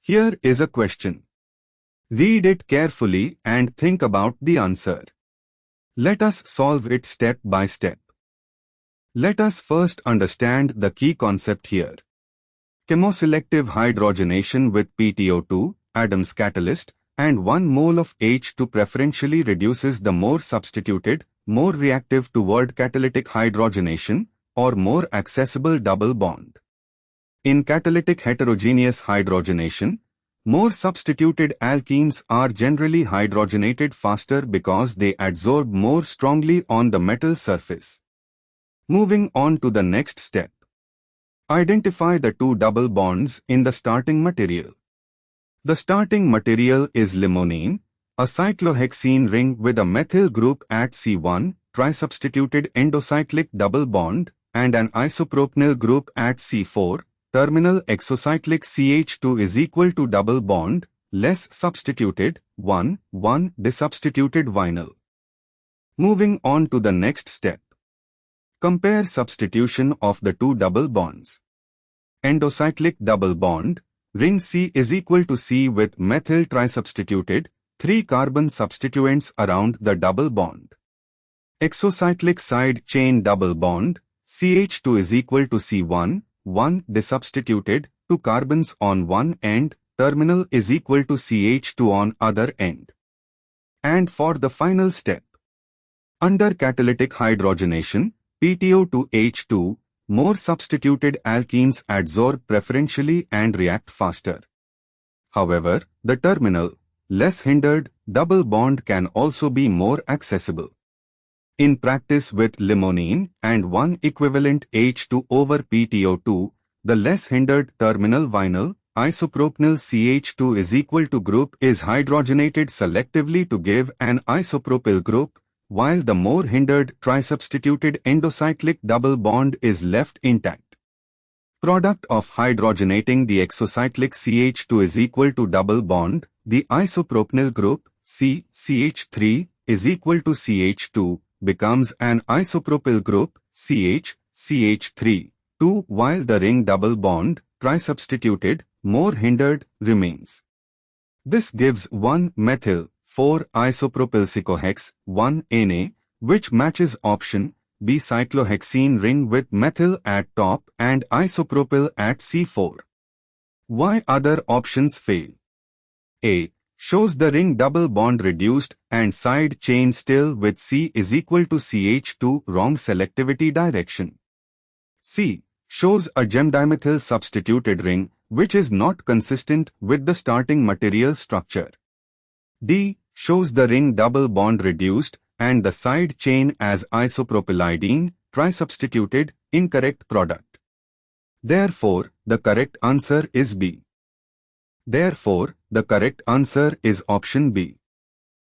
Here is a question. Read it carefully and think about the answer. Let us solve it step by step. Let us first understand the key concept here. Chemoselective hydrogenation with PtO2, Adams catalyst, and 1 mole of H2 preferentially reduces the more substituted, more reactive toward catalytic hydrogenation, or more accessible double bond. In catalytic heterogeneous hydrogenation, more substituted alkenes are generally hydrogenated faster because they adsorb more strongly on the metal surface. Moving on to the next step. Identify the 2 double bonds in the starting material. The starting material is limonene, a cyclohexene ring with a methyl group at C1, trisubstituted endocyclic double bond, and an isopropanyl group at C4, terminal exocyclic CH2 is equal to double bond, less substituted, 1, 1 disubstituted vinyl. Moving on to the next step. Compare substitution of the 2 double bonds. Endocyclic double bond, ring C is equal to C with methyl trisubstituted, 3 carbon substituents around the double bond. Exocyclic side chain double bond, CH2 is equal to C1, 1 disubstituted, 2 carbons on one end, terminal is equal to CH2 on other end. And for the final step. Under catalytic hydrogenation, PtO2H2, more substituted alkenes adsorb preferentially and react faster. However, the terminal, less hindered, double bond can also be more accessible. In practice with limonene and 1 equivalent H2 over PtO2, the less hindered terminal vinyl, isopropanyl CH2 is equal to group is hydrogenated selectively to give an isopropyl group, while the more hindered trisubstituted endocyclic double bond is left intact. Product of hydrogenating the exocyclic CH2 is equal to double bond, the isopropanyl group, CH3, is equal to CH2, becomes an isopropyl group, CH3, 2, while the ring double bond, trisubstituted, more hindered, remains. This gives 1-methyl, 4-isopropyl 1Na, which matches option B cyclohexene ring with methyl at top and isopropyl at C4. Why other options fail? A. Shows the ring double bond reduced and side chain still with C is equal to CH2 wrong selectivity direction. C. Shows a gem-dimethyl substituted ring which is not consistent with the starting material structure. D. Shows the ring double bond reduced and the side chain as isopropylidene, trisubstituted, incorrect product. Therefore, the correct answer is B. Therefore, the correct answer is option B.